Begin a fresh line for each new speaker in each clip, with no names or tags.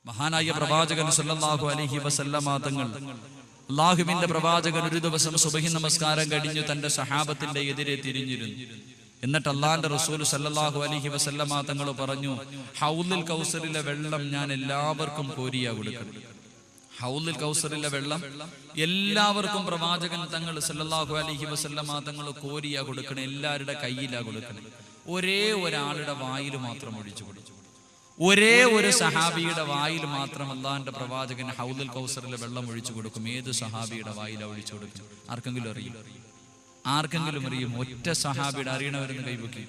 മഹാനായ പ്രവാചകൻ സല്ലല്ലാഹു അലൈഹി വസല്ലമ തങ്ങൾ, അല്ലാഹുവിന്റെ പ്രവാചകൻ ഒരു ദിവസം സുബഹി നമസ്കാരം കഴിഞ്ഞു തന്റെ സഹാബത്തിന്റെ എതിരെ തിരിഞ്ഞിരുന്നു. എന്നിട്ട് അള്ളാന്റെ റസൂൽ സല്ലല്ലാഹു അലൈഹി വസല്ലമ തങ്ങൾ പറഞ്ഞു, ഹൗലുൽ കൗസറിലെ വെള്ളം ഞാൻ എല്ലാവർക്കും കോരിയാ കൊടുക്കണം. ഹൗലുൽ കൗസറിലെ വെള്ളം എല്ലാവർക്കും പ്രവാചകൻ തങ്ങൾ സല്ലല്ലാഹു അലൈഹി വസല്ലമ തങ്ങൾ കോരിയാ കൊടുക്കണം, എല്ലാവരുടെ കയ്യിലാ കൊടുക്കണം. ഒരേ ഒരാളുടെ വായിൽ മാത്രം ഒഴിച്ചു കൊടുത്തു. ഒരേ ഒരു സഹാബിയുടെ വായിൽ മാത്രം അള്ളാന്റെ പ്രവാചകൻ ഹൗലുൽ കൗസറിലെ വെള്ളം ഒഴിച്ചു കൊടുക്കും. ഏത് സഹാബിയുടെ വായിലാ ഒഴിച്ചു കൊടുക്കും? ആർക്കെങ്കിലും അറിയും? ആർക്കെങ്കിലും അറിയും? ഒറ്റ സഹാബിയുടെ, അറിയണവരെന്ന് കൈവക്കി.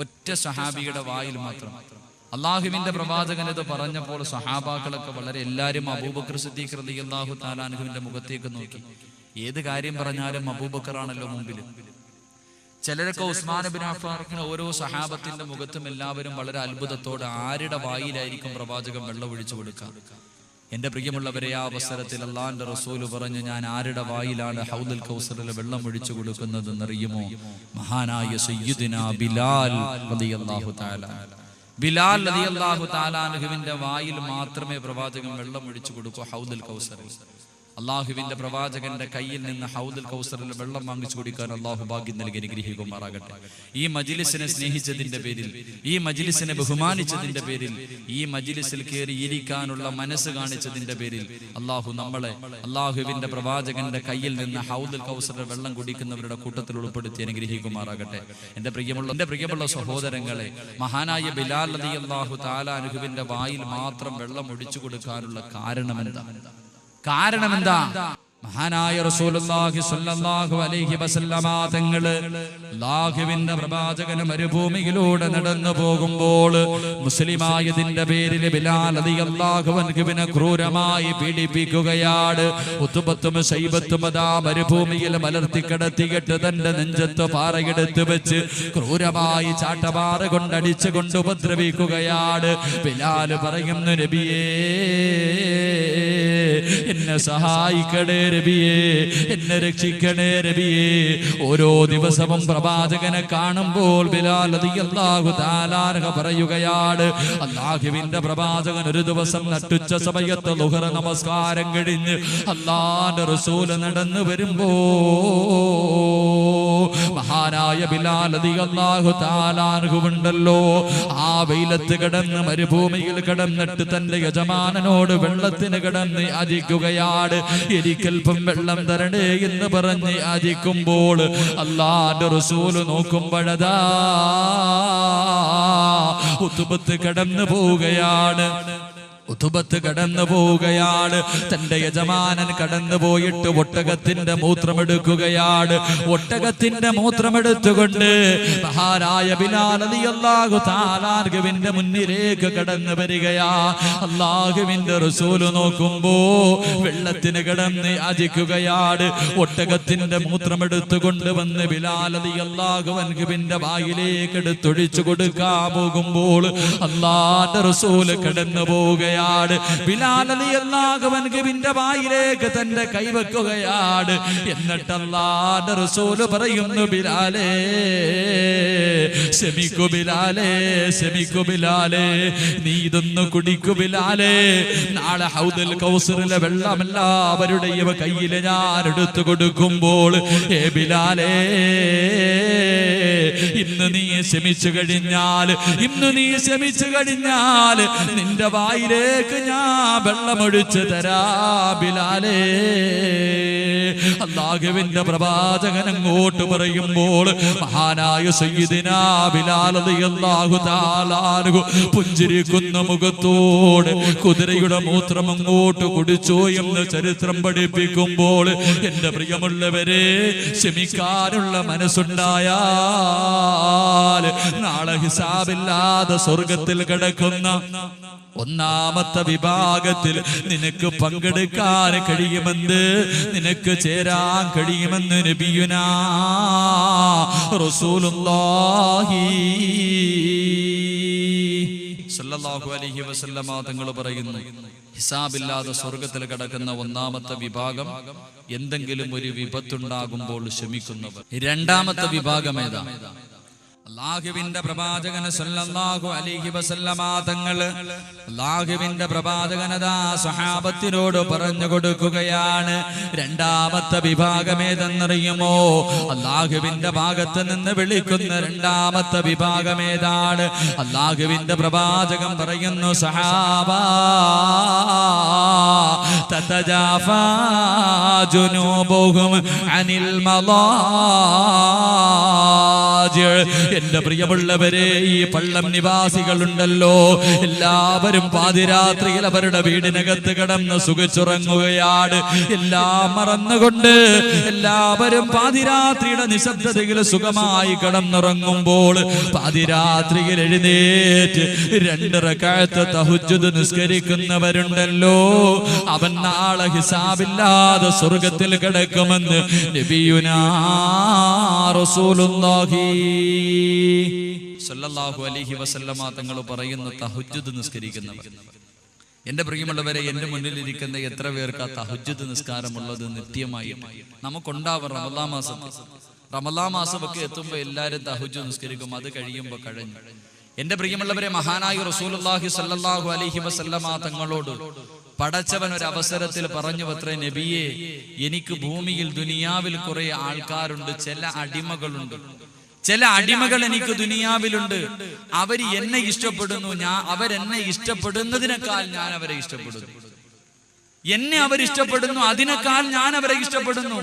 ഒറ്റ സഹാബിയുടെ വായിൽ മാത്രം. അള്ളാഹുവിന്റെ പ്രവാചകൻ ഇത് പറഞ്ഞപ്പോൾ സഹാബാക്കളൊക്കെ വളരെ, എല്ലാവരും അബൂബക്കർ സിദ്ദീഖ് റളിയല്ലാഹു തആല അൻഹുവിന്റെ മുഖത്തേക്ക് നോക്കി. ഏത് കാര്യം പറഞ്ഞാലും അബൂബക്കറാണല്ലോ മുമ്പിൽ. ചിലരൊക്കെ ഉസ്മാൻ ഇബ്നു അഫ്ഫാൻ, ഓരോ സഹാബത്തിന്റെ മുഖത്തും എല്ലാവരും വളരെ അത്ഭുതത്തോടെ ആരുടെ വായിലായിരിക്കും പ്രവാചകൻ വെള്ളം ഒഴിച്ചു കൊടുക്കുക. എന്റെ പ്രിയമുള്ളവരെ, ആ അവസരത്തിൽ അള്ളാന്റെ റസൂല് പറഞ്ഞു, ഞാൻ ആരുടെ വായിലാണ് ഹൗലുൽ കൗസറിലെ വെള്ളം ഒഴിച്ചു കൊടുക്കുന്നത് എന്നറിയുമോ? മഹാനായ സയ്യിദുനാ ബിലാൽ റളിയല്ലാഹു തആല. ബിലാൽ റളിയല്ലാഹു തആല അൻഹുവിന്റെ വായിൽ മാത്രമേ പ്രവാചകൻ വെള്ളം ഒഴിച്ചു കൊടുക്കൂ ഹൗലുൽ കൗസറിൽ. അള്ളാഹുവിന്റെ പ്രവാചകന്റെ കയ്യിൽ നിന്ന് ഹൗലുൽ കൗസറിൽ വെള്ളം വാങ്ങിച്ചു കൊടുക്കാൻ അള്ളാഹു ഭാഗ്യം നൽകി അനുഗ്രഹിക്കുമാറാകട്ടെ. ഈ മജ്ലിസിനെ സ്നേഹിച്ചതിന്റെ പേരിൽ, ഈ മജ്ലിസിനെ ബഹുമാനിച്ചതിന്റെ പേരിൽ, ഈ മജ്ലിസിൽ കയറി ഇരിക്കാനുള്ള മനസ്സ് കാണിച്ചതിന്റെ പേരിൽ അള്ളാഹു നമ്മളെ അള്ളാഹുവിന്റെ പ്രവാചകന്റെ കയ്യിൽ നിന്ന് ഹൗലുൽ കൗസറിൽ വെള്ളം കുടിക്കുന്നവരുടെ കൂട്ടത്തിൽ ഉൾപ്പെടുത്തി അനുഗ്രഹിക്കുമാറാകട്ടെ. എന്റെ പ്രിയമുള്ള സഹോദരങ്ങളെ, മഹാനായ ബിലാൽ റളിയല്ലാഹു തആല അൻഹുവിന്റെ വായിൽ മാത്രം വെള്ളം ഒഴിച്ചു കൊടുക്കാനുള്ള കാരണമെന്താ? മഹാനായ റസൂലുള്ളാഹി സ്വല്ലല്ലാഹു അലൈഹി വസല്ലമ തങ്ങള് അല്ലാഹുവിന്റെ പ്രവാചകൻ മരുഭൂമിയിലൂടെ നടന്നു പോകുമ്പോൾ മുസ്ലിമായതിന്റെ പേരിൽ ബിലാൽ റളിയല്ലാഹു അൻഹുവിനെ ക്രൂരമായി പീഡിപ്പിക്കുകയാണ്. ഉത്ബത്തും ശൈബത്തും അതാ മരുഭൂമിയിൽ മലർത്തി കിടത്തിയിട്ട് തന്റെ നെഞ്ചത്ത് പാറയെടുത്ത് വെച്ച് ക്രൂരമായി ചാട്ടപാറ കൊണ്ടടിച്ചുകൊണ്ട് ഉപദ്രവിക്കുകയാണ്. ബിലാൽ പറയുന്നു, നബിയേ എന്നെ സഹായിക്കണേ നബിയേ, എന്നെ രക്ഷിക്കണേ നബിയേ. ഓരോ ദിവസവും പ്രവാചകനെ കാണുമ്പോൾ ബിലാൽ റളിയല്ലാഹു തആല പറയുകയാണ്, അല്ലാഹുവിന്റെ പ്രവാചകൻ ഒരു ദിവസം നട്ടുച്ച സമയത്ത് ളുഹർ നമസ്കാരം കഴിഞ്ഞ് അല്ലാഹുവിന്റെ റസൂൽ നടന്നു വരുമ്പോ മഹാനായ ബിലാൽ റളിയല്ലാഹു തആല ഉണ്ടല്ലോ, ആ വെയിലത്ത് കിടന്ന് മരുഭൂമിയിൽ കിടന്നിട്ട് തന്റെ യജമാനനോട് വെള്ളത്തിന് കിടന്ന് യാചിക്കുകയാണ്. എനിക്കൽപ്പം വെള്ളം തരണേ എന്ന് പറഞ്ഞ് യാചിക്കുമ്പോൾ അല്ലാഹുവിന്റെ റസൂല് നോക്കുമ്പോഴതാ ഉത്ബത്ത് കടന്നു പോവുകയാണ്. തന്റെ യജമാനൻ കടന്നു പോയിട്ട് ഒട്ടകത്തിന്റെ മൂത്രമെടുക്കുകയാണ്. ഒട്ടകത്തിന്റെ മൂത്രമെടുത്തുകൊണ്ട് മഹാനായ ബിലാൽ റളിയല്ലാഹു തആല അൻഹുവിന്റെ മുന്നിലേക്ക് കടന്നു വരികയാ. അല്ലാഹുവിന്റെ റസൂൽ നോക്കുമ്പോ വെള്ളത്തിന് കിടന്ന് യാചിക്കുകയാണ്. ഒട്ടകത്തിന്റെ മൂത്രമെടുത്തുകൊണ്ട് വന്ന് ബിലാൽ റളിയല്ലാഹു അൻഹുവിന്റെ വായിലേക്ക് എടുത്തൊഴിച്ചു കൊടുക്കാൻ പോകുമ്പോൾ അല്ലാഹുവിന്റെ റസൂൽ കടന്നു പോവുകയാണ്. ബിലാൽ റളിയല്ലാഹു അൻഹുവിന്റെ വായിലേക്ക് തന്റെ കൈവെക്കുകയാണ്. എന്നിട്ട് അല്ലാഹുവിന്റെ റസൂൽ പറയുന്നു, ബിലാലേ ക്ഷമിക്കൂ ബിലാലേ, നീ ഇതൊന്ന് കുടിക്കൂ ബിലാലേ. നാളെ ഹൗദുൽ കൗസറിലെ വെള്ളം എല്ലാവരുടെയും കയ്യിൽ ഞാൻ എടുത്തു കൊടുക്കുമ്പോൾ ബിലാലേ, ഇന്ന് നീ ക്ഷമിച്ചു കഴിഞ്ഞാൽ നിന്റെ വായിലേക്ക് ഞാൻ വെള്ളമൊഴിച്ചു തരാ ബിലാലേ. അല്ലാഹുവിന്റെ പ്രവാചകൻ അങ്ങോട്ട് പറയുമ്പോൾ മഹാനായ സയ്യിദിനാ ബിലാൽ റളിയല്ലാഹു തആല അൻഹു പുഞ്ചിരിക്കുന്ന മുഖത്തോട് കുതിരയുടെ മൂത്രം അങ്ങോട്ട് കുടിച്ചു എന്ന് ചരിത്രം പഠിപ്പിക്കുമ്പോൾ എന്റെ പ്രിയമുള്ളവരെ, ക്ഷമിക്കാനുള്ള മനസ്സുണ്ടായാൽ നാളെ ഹിസാബില്ലാതെ സ്വർഗത്തിൽ കിടക്കുന്ന ഒന്നാമത്തെ വിഭാഗത്തിൽ നിനക്ക് പങ്കെടുക്കാൻ കഴിയുമെന്ന്, നിനക്ക് ചേരാൻ കഴിയുമെന്ന് നബിയുനാ റസൂലുള്ളാഹി സല്ലല്ലാഹു അലൈഹി വസല്ലമ തങ്ങൾ പറയുന്നു, ഹിസാബില്ലാതെ സ്വർഗത്തിൽ കിടക്കുന്ന ഒന്നാമത്തെ വിഭാഗം എന്തെങ്കിലും ഒരു വിപത്തുണ്ടാകുമ്പോൾ ക്ഷമിക്കുന്നവർ. രണ്ടാമത്തെ വിഭാഗം ഏതാ? അല്ലാഹുവിന്റെ പ്രവാചകൻ സല്ലല്ലാഹു അലൈഹി വസല്ലമ തങ്ങൾ അല്ലാഹുവിന്റെ പ്രവാചകനതാ സ്വഹാബത്തിനോട് പറഞ്ഞു കൊടുക്കുകയാണ്. രണ്ടാമത്തെ വിഭാഗം ഏതെന്നറിയുമോ? അല്ലാഹുവിന്റെ ഭാഗത്ത് നിന്ന് വിളിക്കുന്ന രണ്ടാമത്തെ വിഭാഗം ഏതാണ്? അല്ലാഹുവിന്റെ പ്രവാചകൻ പറയുന്നു, സഹാബാ തതജാഫാ ജുനൂബുഹും അനിൽ മളാജി. എന്റെ പ്രിയമുള്ളവരെ, ഈ പള്ളം നിവാസികളുണ്ടല്ലോ, എല്ലാവരും പാതിരാത്രിയിൽ അവരുടെ വീടിനകത്ത് കിടന്ന് സുഖിച്ചുറങ്ങുകയാണ്. എല്ലാം മറന്നുകൊണ്ട് എല്ലാവരും പാതിരാത്രിയുടെ നിശബ്ദതയിൽ സുഖമായി കിടന്നുറങ്ങുമ്പോൾ പാതിരാത്രിയിൽ എഴുന്നേറ്റ് 2 റക്അത്ത് തഹജ്ജുദ് നിസ്കരിക്കുന്നവരുണ്ടല്ലോ, അവൻ നാളെ ഹിസാബില്ലാതെ സ്വർഗത്തിൽ കിടക്കുമെന്ന് നബിയുനാ റസൂലുള്ളാഹി സല്ലല്ലാഹു അലൈഹി വസല്ലമ തങ്ങൾ പറയുന്നു, തഹജ്ജുദ് നിസ്കരിക്കുന്നവർ. എന്റെ പ്രിയമുള്ളവരെ, എന്റെ മുന്നിലിരിക്കുന്ന എത്ര പേർക്ക് ആ തഹജ്ജുദ് നിസ്കാരമുള്ളത് നിത്യമായി നമുക്കുണ്ടാവും? റമളാൻ മാസമൊക്കെ എത്തുമ്പോൾ എല്ലാവരും തഹജ്ജുദ് നിസ്കരിക്കും. അത് കഴിയുമ്പോൾ കഴിഞ്ഞു. എന്റെ പ്രിയമുള്ളവരെ, മഹാനായ റസൂലുള്ളാഹി സല്ലല്ലാഹു അലൈഹി വസല്ലമ തങ്ങളോട് പടച്ചവൻ ഒരു അവസരത്തിൽ പറഞ്ഞു അത്രേ, നബിയെ, എനിക്ക് ഭൂമിയിൽ ദുനിയാവിൽ കുറെ ആൾക്കാരുണ്ട്, ചില അടിമകൾ എനിക്ക് ദുനിയാവിലുണ്ട്. അവർ എന്നെ ഇഷ്ടപ്പെടുന്നു, അവരെന്നെ ഇഷ്ടപ്പെടുന്നതിനേക്കാൾ ഞാൻ അവരെ ഇഷ്ടപ്പെടുന്നു. എന്നെ അവരിഷ്ടപ്പെടുന്നു, അതിനേക്കാൾ ഞാൻ അവരെ ഇഷ്ടപ്പെടുന്നു.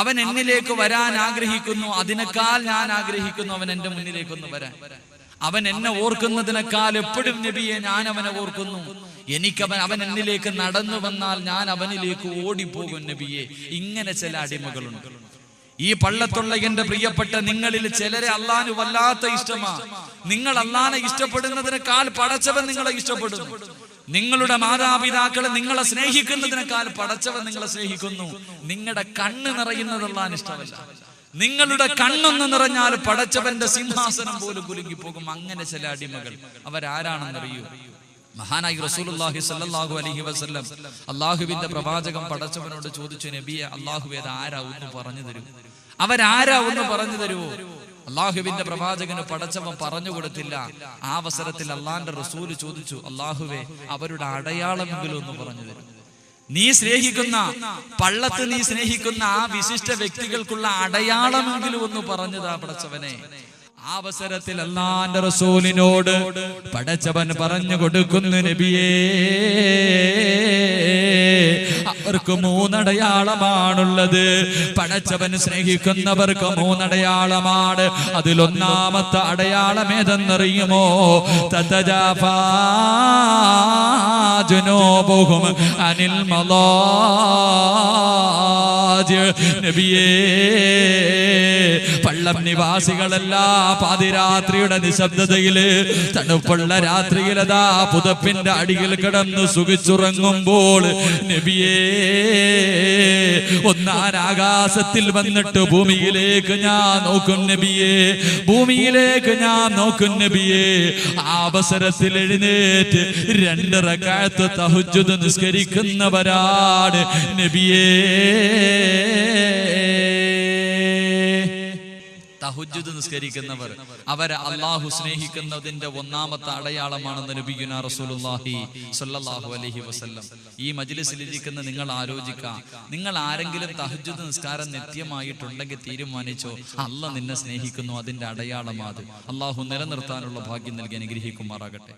അവൻ എന്നിലേക്ക് വരാൻ ആഗ്രഹിക്കുന്നു, അതിനേക്കാൾ ഞാൻ ആഗ്രഹിക്കുന്നു അവൻ എന്റെ മുന്നിലേക്കൊന്ന് വരാൻ. അവൻ എന്നെ ഓർക്കുന്നതിനേക്കാൾ എപ്പോഴും നബിയെ ഞാൻ അവനെ ഓർക്കുന്നു. അവൻ എന്നിലേക്ക് നടന്നു വന്നാൽ ഞാൻ അവനിലേക്ക് ഓടിപ്പോകും നബിയെ. ഇങ്ങനെ ചില അടിമകളുണ്ട്. ഈ പള്ളത്തുള്ള എന്റെ പ്രിയപ്പെട്ട നിങ്ങളിൽ ചിലരെ അള്ളാഹു വല്ലാത്ത ഇഷ്ടമാ. നിങ്ങൾ അള്ളാഹനെ ഇഷ്ടപ്പെടുന്നതിനേക്കാൾ പടച്ചവൻ നിങ്ങളെ ഇഷ്ടപ്പെടുന്നു. നിങ്ങളുടെ മാതാപിതാക്കളെ നിങ്ങളെ സ്നേഹിക്കുന്നതിനേക്കാൾ പടച്ചവൻ നിങ്ങളെ സ്നേഹിക്കുന്നു. നിങ്ങളുടെ കണ്ണ് നിറയുന്നത് അള്ളാഹന് ഇഷ്ടമല്ല. നിങ്ങളുടെ കണ്ണൊന്ന് നിറഞ്ഞാൽ പടച്ചവന്റെ സിംഹാസനം പോലും കുലുങ്ങിപ്പോകും. അങ്ങനെ ചില അടിമകൾ. അവരാരാണെന്നറിയൂ? മഹാനായി റസൂലുള്ളാഹി സ്വല്ലല്ലാഹു അലൈഹി വസല്ലം അല്ലാഹുവിന്റെ പ്രവാചകൻ പടച്ചവനോട് ചോദിച്ചു, നബിയെ, അല്ലാഹുവേ, ആരാ ഒന്ന് പറഞ്ഞു തരൂ, അവരാരാ ഒന്ന് പറഞ്ഞു തരുവോ? അല്ലാഹുവിന്റെ പ്രവാചകന് പടച്ചവൻ പറഞ്ഞു കൊടുത്തില്ല. ആ അവസരത്തിൽ അള്ളാന്റെ റസൂല് ചോദിച്ചു, അല്ലാഹുവേ, അവരുടെ അടയാളമെങ്കിലും ഒന്ന് പറഞ്ഞു തരും. നീ സ്നേഹിക്കുന്ന പള്ളത്ത് നീ സ്നേഹിക്കുന്ന ആ വിശിഷ്ട വ്യക്തികൾക്കുള്ള അടയാളമെങ്കിലും ഒന്ന് പറഞ്ഞതാ പടച്ചവനെ. ആ അവസരത്തിൽ അല്ലാഹുവിന്റെ റസൂലിനോട് പടച്ചവൻ പറഞ്ഞു കൊടുക്കുന്നു, നബിയേ, അവർക്ക് 3 അടയാളമാണുള്ളത്. പടച്ചവൻ സ്നേഹിക്കുന്നവർക്ക് 3 അടയാളമാണ്. അതിലൊന്നാമത്തെ അടയാളം ഏതെന്നറിയുമോ? തതജാഫാ ജുനൂബുഹും അനിൽ മളാജി. നബിയേ, പള്ളം നിവാസികളെല്ലാം പാതിരാത്രിയുടെ നിശബ്ദതയില് തണുപ്പുള്ള രാത്രിയിലതാ പുതപ്പിന്റെ അടിയിൽ കിടന്ന് സുഖിച്ചുറങ്ങുമ്പോൾ നബിയേ, ഒന്നാനാകാശത്തിൽ വന്നിട്ട് ഭൂമിയിലേക്ക് ഞാൻ നോക്കും നബിയേ, ഭൂമിയിലേക്ക് ഞാൻ നോക്കും നബിയേ. ആ അവസരത്തിൽ എഴുന്നേറ്റ് 2 റക്അത്ത് തഹജ്ജുദ് നിസ്കരിക്കുന്നവരാണ് നബിയേ. തഹജ്ജുദ് നിസ്കരിക്കുന്നവർ അവരെ അല്ലാഹു സ്നേഹിക്കുന്നതിന്റെ ഒന്നാമത്തെ അടയാളമാണെന്ന് നബിയുനാ റസൂലുള്ളാഹി സ്വല്ലല്ലാഹു അലൈഹി വസല്ലം. ഈ മജ്ലിസിൽ ഇരിക്കുന്ന നിങ്ങൾ ആലോചിക്കുക, നിങ്ങൾ ആരെങ്കിലും തഹജ്ജുദ് നിസ്കാരം നിത്യമായിട്ടുണ്ടെങ്കിൽ തീരുമാനിച്ചോ, അല്ലാഹ് നിന്നെ സ്നേഹിക്കുന്നു, അതിന്റെ അടയാളമാത്. അല്ലാഹു നിലനിർത്താനുള്ള ഭാഗ്യം നൽകി അനുഗ്രഹിക്കുമാറാകട്ടെ.